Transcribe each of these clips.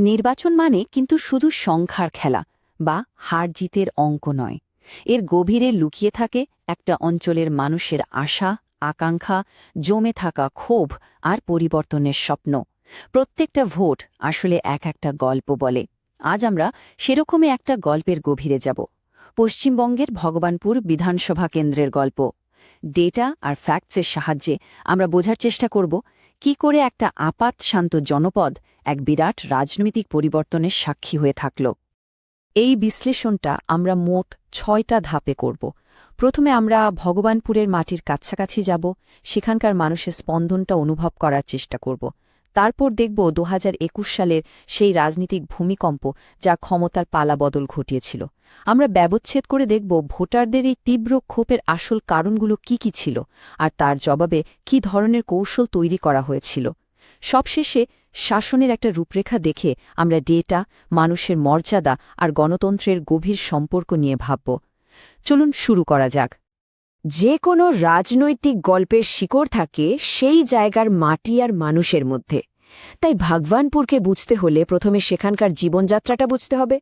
নির্বাচন মানে কিন্তু শুধু সংখ্যার খেলা বা হার জিতের অঙ্ক নয়। এর গভীরে লুকিয়ে থাকে একটা অঞ্চলের মানুষের আশা, আকাঙ্ক্ষা, জমে থাকা ক্ষোভ আর পরিবর্তনের স্বপ্ন। প্রত্যেকটা ভোট আসলে এক একটা গল্প বলে। আজ আমরা সেরকমই একটা গল্পের গভীরে যাব। পশ্চিমবঙ্গের ভগবানপুর বিধানসভা কেন্দ্রের গল্প। ডেটা আর ফ্যাক্টসের সাহায্যে আমরা বোঝার চেষ্টা করব কি করে একটা আপাত শান্ত জনপদ এক বিরাট রাজনৈতিক পরিবর্তনের সাক্ষী হয়ে থাকল। এই বিশ্লেষণটা আমরা মোট ৬টা ধাপে করব। প্রথমে আমরা ভগবানপুরের মাটির কাছাকাছি যাব, সেখানকার মানুষের স্পন্দনটা অনুভব করার চেষ্টা করব। তারপর দেখব ২০২১ সালের সেই রাজনীতিক ভূমিকম্প যা ক্ষমতার পালাবদল ঘটিয়েছিল। আমরা ব্যবচ্ছেদ করে দেখব ভোটারদের এই তীব্র ক্ষোভের আসল কারণগুলো কি কি ছিল, আর তার জবাবে কি ধরনের কৌশল তৈরি করা হয়েছিল। সবশেষে শাসনের একটা রূপরেখা দেখে আমরা ডেটা, মানুষের মর্যাদা আর গণতন্ত্রের গভীর সম্পর্ক নিয়ে ভাবব। চলুন শুরু করা যাক। যে কোনো রাজনৈতিক গল্পের শিকড় থাকে সেই জায়গার মাটি আর মানুষের মধ্যে। তাই ভগবানপুরকে বুঝতে হলে প্রথমে সেখানকার জীবনযাত্রাটা বুঝতে হবে।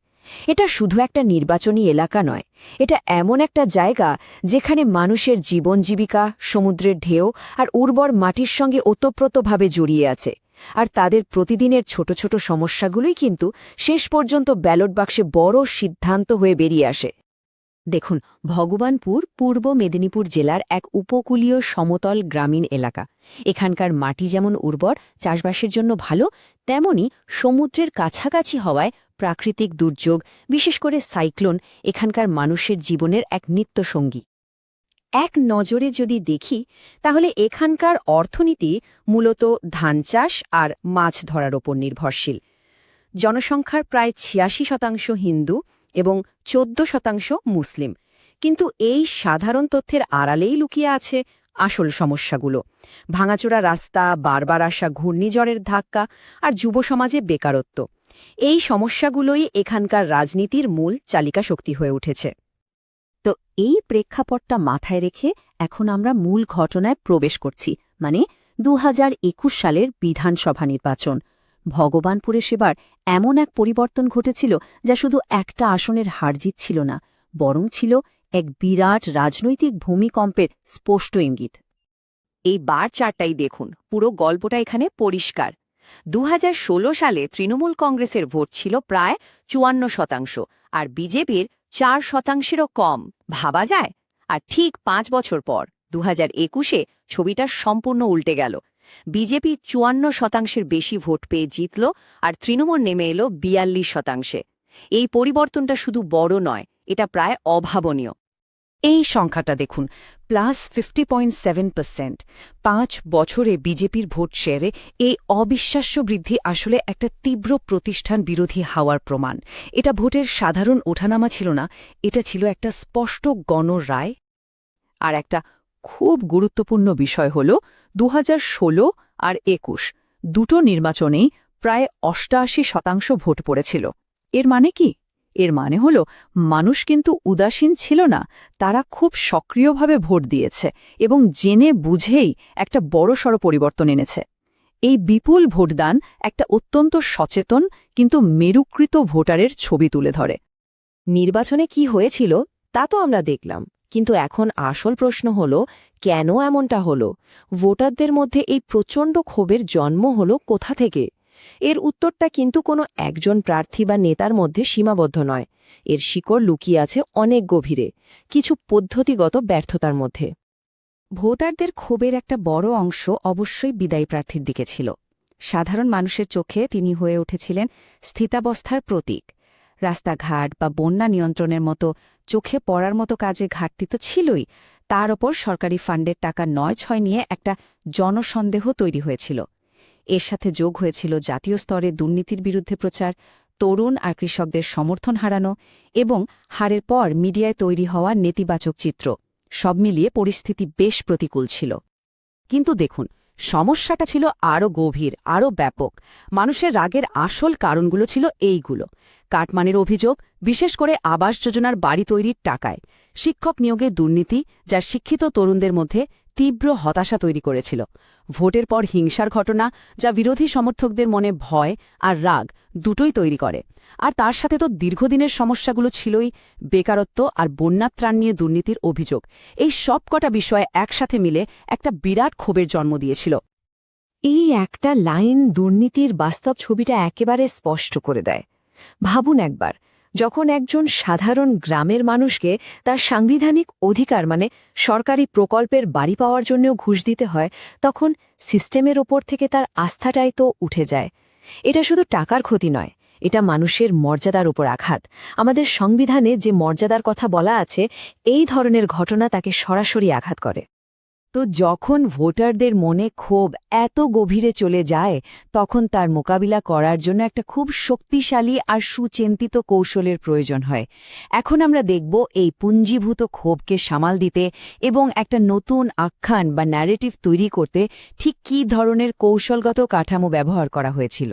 এটা শুধু একটা নির্বাচনী এলাকা নয়, এটা এমন একটা জায়গা যেখানে মানুষের জীবন জীবিকা সমুদ্রের ঢেউ আর উর্বর মাটির সঙ্গে ওতপ্রোতভাবে জড়িয়ে আছে। আর তাদের প্রতিদিনের ছোট ছোট সমস্যাগুলোই কিন্তু শেষ পর্যন্ত ব্যালট বাক্সে বড় সিদ্ধান্ত হয়ে বেরিয়ে আসে। দেখুন, ভগবানপুর পূর্ব মেদিনীপুর জেলার এক উপকূলীয় সমতল গ্রামীণ এলাকা। এখানকার মাটি যেমন উর্বর, চাষবাসের জন্য ভালো, তেমনি সমুদ্রের কাছাকাছি হওয়ায় প্রাকৃতিক দুর্যোগ, বিশেষ করে সাইক্লোন, এখানকার মানুষের জীবনের এক নিত্যসঙ্গী। এক নজরে যদি দেখি তাহলে এখানকার অর্থনীতি মূলত ধান চাষ আর মাছ ধরার ওপর নির্ভরশীল। জনসংখ্যার প্রায় ৮৬% হিন্দু এবং ১৪% মুসলিম। কিন্তু এই সাধারণ তথ্যের আড়ালেই লুকিয়ে আছে আসল সমস্যাগুলো: ভাঙাচোরা রাস্তা, বারবার আসা ঘূর্ণিঝড়ের ধাক্কা আর যুব সমাজে বেকারত্ব। এই সমস্যাগুলোই এখানকার রাজনীতির মূল চালিকা শক্তি হয়ে উঠেছে। তো এই প্রেক্ষাপটটা মাথায় রেখে এখন আমরা মূল ঘটনায় প্রবেশ করছি, মানে ২০২১ সালের বিধানসভা নির্বাচন। ভগবানপুরে সেবার এমন এক পরিবর্তন ঘটেছিল যা শুধু একটা আসনের হারজিত ছিল না, বরং ছিল এক বিরাট রাজনৈতিক ভূমিকম্পের স্পষ্ট ইঙ্গিত। এই বার চারটাই দেখুন, পুরো গল্পটা এখানে পরিষ্কার। ২০১৬ সালে তৃণমূল কংগ্রেসের ভোট ছিল প্রায় ৫৪%, আর বিজেপির ৪%-এরও কম। ভাবা যায়? আর ঠিক ৫ বছর পর ২০২১-এ ছবিটা সম্পূর্ণ উল্টে গেল। বিজেপি ৫৪%-এর বেশি ভোট পেয়ে জিতল, আর তৃণমূল নেমে এলো ৪২%। এই পরিবর্তনটা শুধু বড় নয়, এটা প্রায় অভাবনীয়। এই সংখ্যাটা দেখুন, +50.7%। ৫ বছরে বিজেপির ভোট শেয়ারে এই অবিশ্বাস্য বৃদ্ধি আসলে একটা তীব্র প্রতিষ্ঠান বিরোধী হাওয়ার প্রমাণ। এটা ভোটের সাধারণ ওঠানামা ছিল না, এটা ছিল একটা স্পষ্ট গণরায়। আর একটা খুব গুরুত্বপূর্ণ বিষয় হল ২০১৬ আর ২১ দুটো নির্বাচনেই প্রায় ৮৮% ভোট পড়েছিল। এর মানে কি? এর মানে হল মানুষ কিন্তু উদাসীন ছিল না, তারা খুব সক্রিয়ভাবে ভোট দিয়েছে এবং জেনে বুঝেই একটা বড়সড় পরিবর্তন এনেছে। এই বিপুল ভোটদান একটা অত্যন্ত সচেতন কিন্তু মেরুকৃত ভোটারের ছবি তুলে ধরে। নির্বাচনে কি হয়েছিল তা তো আমরা দেখলাম, কিন্তু এখন আসল প্রশ্ন হল কেন এমনটা হলো? ভোটারদের মধ্যে এই প্রচণ্ড ক্ষোভের জন্ম হলো কোথা থেকে? এর উত্তরটা কিন্তু কোনো একজন প্রার্থী বা নেতার মধ্যে সীমাবদ্ধ নয়। এর শিকড় লুকিয়ে আছে অনেক গভীরে, কিছু পদ্ধতিগত ব্যর্থতার মধ্যে। ভোটারদের ক্ষোভের একটা বড় অংশ অবশ্যই বিদায়ী প্রার্থীর দিকে ছিল। সাধারণ মানুষের চোখে তিনি হয়ে উঠেছিলেন স্থিতাবস্থার প্রতীক। রাস্তাঘাট বা বন্যা নিয়ন্ত্রণের মতো চোখে পড়ার মতো কাজে ঘাটতি তো ছিলই, তার ওপর সরকারি ফান্ডের টাকা নয়-ছয় নিয়ে একটা জনসন্দেহ তৈরি হয়েছিল। এর সাথে যোগ হয়েছিল জাতীয় স্তরে দুর্নীতির বিরুদ্ধে প্রচার, তরুণ আর কৃষকদের সমর্থন হারানো এবং হারের পর মিডিয়ায় তৈরি হওয়া নেতিবাচক চিত্র। সব মিলিয়ে পরিস্থিতি বেশ প্রতিকূল ছিল। কিন্তু দেখুন, সমস্যাটা ছিল আরও গভীর, আরও ব্যাপক। মানুষের রাগের আসল কারণগুলো ছিল এইগুলো: কাটমানির অভিযোগ, বিশেষ করে আবাস যোজনার বাড়ি তৈরির টাকায়, শিক্ষক নিয়োগে দুর্নীতি, যা শিক্ষিত তরুণদের মধ্যে তীব্র হতাশা তৈরি করেছিল। ভোটের পর হিংসার ঘটনা, যা বিরোধী সমর্থকদের মনে ভয় আর রাগ দুটোই তৈরি করে। আর তার সাথে তো দীর্ঘদিনের সমস্যাগুলো ছিলই, বেকারত্ব আর বন্যার ত্রাণ নিয়ে দুর্নীতির অভিযোগ। এই সব কটা বিষয়ে একসাথে মিলে একটা বিরাট ক্ষোভের জন্ম দিয়েছিল। এই একটা লাইন দুর্নীতির বাস্তব ছবিটা একেবারে স্পষ্ট করে দেয়। ভাবুন একবার, যখন একজন সাধারণ গ্রামের মানুষকে তার সাংবিধানিক অধিকার মানে সরকারি প্রকল্পের বাড়ি পাওয়ার জন্যও ঘুষ দিতে হয়, তখন সিস্টেমের ওপর থেকে তার আস্থাটাই তো উঠে যায়। এটা শুধু টাকার ক্ষতি নয়, এটা মানুষের মর্যাদার উপর আঘাত। আমাদের সংবিধানে যে মর্যাদার কথা বলা আছে, এই ধরনের ঘটনা তাকে সরাসরি আঘাত করে। তো যখন ভোটারদের মনে ক্ষোভ এত গভীরে চলে যায়, তখন তার মোকাবিলা করার জন্য একটা খুব শক্তিশালী আর সুচিন্তিত কৌশলের প্রয়োজন হয়। এখন আমরা দেখব এই পুঞ্জীভূত ক্ষোভকে সামাল দিতে এবং একটা নতুন আখ্যান বা ন্যারেটিভ তৈরি করতে ঠিক কী ধরনের কৌশলগত কাঠামো ব্যবহার করা হয়েছিল।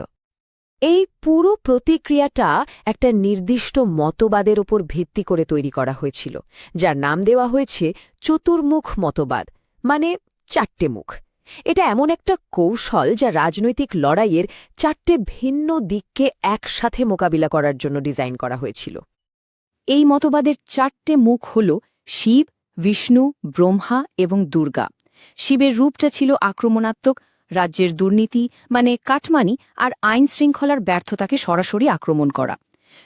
এই পুরো প্রতিক্রিয়াটা একটা নির্দিষ্ট মতবাদের ওপর ভিত্তি করে তৈরি করা হয়েছিল, যার নাম দেওয়া হয়েছে চতুর্মুখ মতবাদ, মানে 4টে মুখ। এটা এমন একটা কৌশল যা রাজনৈতিক লড়াইয়ের 4টে ভিন্ন দিককে একসাথে মোকাবিলা করার জন্য ডিজাইন করা হয়েছিল। এই মতবাদের 4টে মুখ হল শিব, বিষ্ণু, ব্রহ্মা এবং দুর্গা। শিবের রূপটা ছিল আক্রমণাত্মক, রাজ্যের দুর্নীতি মানে কাটমানি আর আইন শৃঙ্খলার ব্যর্থতাকে সরাসরি আক্রমণ করা।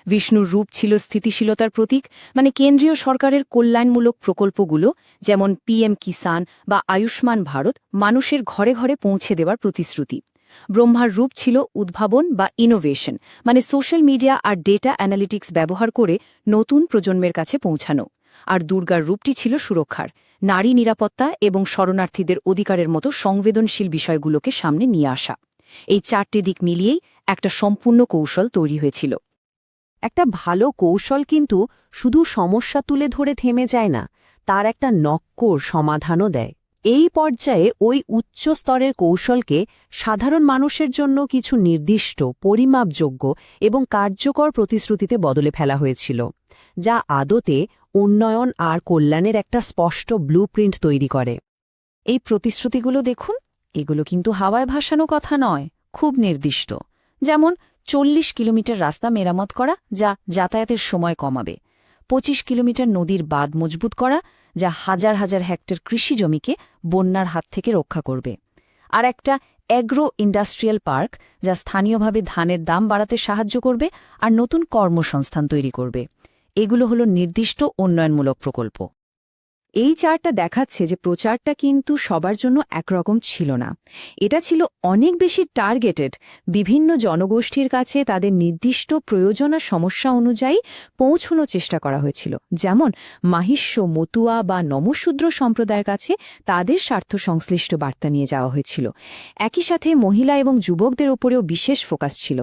বিষ্ণুর রূপ ছিল স্থিতিশীলতার প্রতীক, মানে কেন্দ্রীয় সরকারের কল্যাণমূলক প্রকল্পগুলো যেমন পিএম কিষাণ বা আয়ুষ্মান ভারত মানুষের ঘরে ঘরে পৌঁছে দেওয়ার প্রতিশ্রুতি। ব্রহ্মার রূপ ছিল উদ্ভাবন বা ইনোভেশন, মানে সোশ্যাল মিডিয়া আর ডেটা অ্যানালিটিক্স ব্যবহার করে নতুন প্রজন্মের কাছে পৌঁছানো। আর দুর্গার রূপটি ছিল সুরক্ষার, নারী নিরাপত্তা এবং শরণার্থীদের অধিকারের মতো সংবেদনশীল বিষয়গুলোকে সামনে নিয়ে আসা। এই 4টে দিক মিলিয়েই একটা সম্পূর্ণ কৌশল তৈরি হয়েছিল। একটা ভালো কৌশল কিন্তু শুধু সমস্যা তুলে ধরে থেমে যায় না, তার একটা নক্কর সমাধানও দেয়। এই পর্যায়ে ওই উচ্চ স্তরের কৌশলকে সাধারণ মানুষের জন্য কিছু নির্দিষ্ট, পরিমাপযোগ্য এবং কার্যকর প্রতিশ্রুতিতে বদলে ফেলা হয়েছিল, যা আদতে উন্নয়ন আর কল্যাণের একটা স্পষ্ট ব্লুপ্রিন্ট তৈরি করে। এই প্রতিশ্রুতিগুলো দেখুন, এগুলো কিন্তু হাওয়ায় ভাসানো কথা নয়, খুব নির্দিষ্ট। যেমন 40 কিলোমিটার রাস্তা মেরামত করা, যা যাতায়াতের সময় কমাবে। 25 কিলোমিটার নদীর বাঁধ মজবুত করা, যা হাজার হাজার হেক্টর কৃষি জমিকে বন্যার হাত থেকে রক্ষা করবে। আর একটা অ্যাগ্রো ইন্ডাস্ট্রিয়াল পার্ক, যা স্থানীয়ভাবে ধানের দাম বাড়াতে সাহায্য করবে আর নতুন কর্মসংস্থান তৈরি করবে। এগুলো হলো নির্দিষ্ট উন্নয়নমূলক প্রকল্প। এই চার্টটা দেখাচ্ছে যে প্রচারটা কিন্তু সবার জন্য একরকম ছিল না। এটা ছিল অনেক বেশি টার্গেটেড, বিভিন্ন জনগোষ্ঠীর কাছে তাদের নির্দিষ্ট প্রয়োজন আর সমস্যা অনুযায়ী পৌঁছানোর চেষ্টা করা হয়েছিল। যেমন মাহিষ্য, মতুয়া বা নমশূদ্র সম্প্রদায়ের কাছে তাদের স্বার্থ সংশ্লিষ্ট বার্তা নিয়ে যাওয়া হয়েছিল। একই সাথে মহিলা এবং যুবকদের ওপরেও বিশেষ ফোকাস ছিল।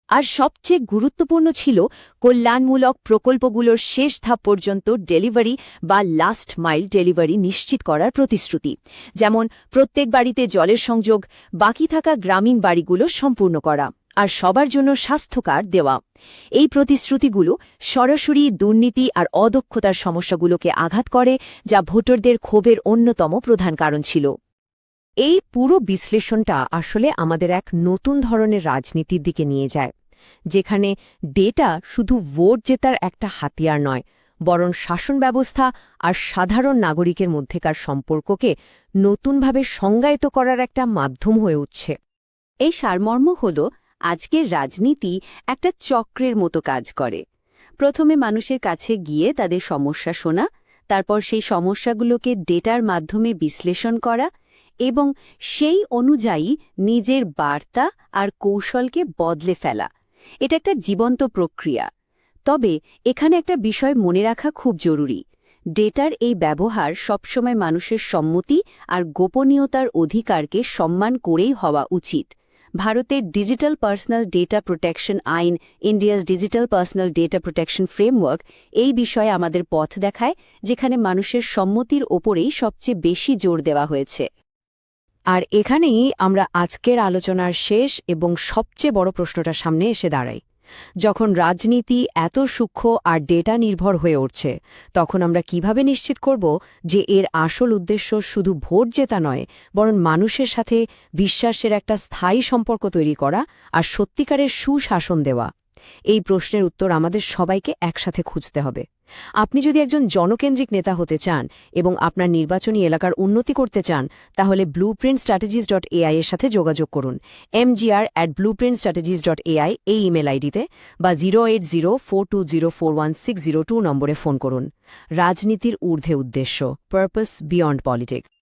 আর সবচেয়ে গুরুত্বপূর্ণ ছিল কল্যাণমূলক প্রকল্পগুলোর শেষ ধাপ পর্যন্ত ডেলিভারি বা লাস্ট মাইল ডেলিভারি নিশ্চিত করার প্রতিশ্রুতি। যেমন প্রত্যেক বাড়িতে জলের সংযোগ, বাকি থাকা গ্রামীণ বাড়িগুলো সম্পূর্ণ করা আর সবার জন্য স্বাস্থ্য কার্ড দেওয়া। এই প্রতিশ্রুতিগুলো সরাসরি দুর্নীতি আর অদক্ষতার সমস্যাগুলোকে আঘাত করে, যা ভোটারদের ক্ষোভের অন্যতম প্রধান কারণ ছিল। এই পুরো বিশ্লেষণটা আসলে আমাদের এক নতুন ধরনের রাজনীতির দিকে নিয়ে যায়, যেখানে ডেটা শুধু ভোট জেতার একটা হাতিয়ার নয়, বরং শাসন ব্যবস্থা আর সাধারণ নাগরিকের মধ্যেকার সম্পর্ককে নতুনভাবে সংজ্ঞায়িত করার একটা মাধ্যম হয়ে উঠছে। এই সারমর্ম হল আজকের রাজনীতি একটা চক্রের মতো কাজ করে। প্রথমে মানুষের কাছে গিয়ে তাদের সমস্যা শোনা, তারপর সেই সমস্যাগুলোকে ডেটার মাধ্যমে বিশ্লেষণ করা এবং সেই অনুযায়ী নিজের বার্তা আর কৌশলকে বদলে ফেলা। এটা একটা জীবন্ত প্রক্রিয়া। তবে এখানে একটা বিষয় মনে রাখা খুব জরুরি। ডেটার এই ব্যবহার সবসময় মানুষের সম্মতি আর গোপনীয়তার অধিকারকে সম্মান করেই হওয়া উচিত। ভারতের ডিজিটাল পার্সোনাল ডেটা প্রোটেকশন আইন, India's digital personal data protection framework এই বিষয়ে আমাদের পথ দেখায়, যেখানে মানুষের সম্মতির ওপরেই সবচেয়ে বেশি জোর দেওয়া হয়েছে। আর এখানেই আমরা আজকের আলোচনার শেষ এবং সবচেয়ে বড় প্রশ্নটার সামনে এসে দাঁড়াই। যখন রাজনীতি এত সূক্ষ্ম আর ডেটা নির্ভর হয়ে উঠছে তখন আমরা কিভাবে নিশ্চিত করব যে এর আসল উদ্দেশ্য শুধু ভোট জেতা নয়, বরং মানুষের সাথে বিশ্বাসের একটা স্থায়ী সম্পর্ক তৈরি করা আর সত্যিকারের সুশাসন দেওয়া? এই প্রশ্নের উত্তর আমাদের সবাইকে একসাথে খুঁজতে হবে। আপনি যদি একজন জনকেন্দ্রিক নেতা হতে চান এবং আপনার নির্বাচনী এলাকার উন্নতি করতে চান, তাহলে blueprintstrategies.ai এর সাথে যোগাযোগ করুন, mgr@blueprintstrategies.ai এই ইমেল আইডিতে, বা 08042041602 নম্বরে ফোন করুন। রাজনীতির ঊর্ধ্বে উদ্দেশ্য, পারপাস বিয়ন্ড পলিটিক্স।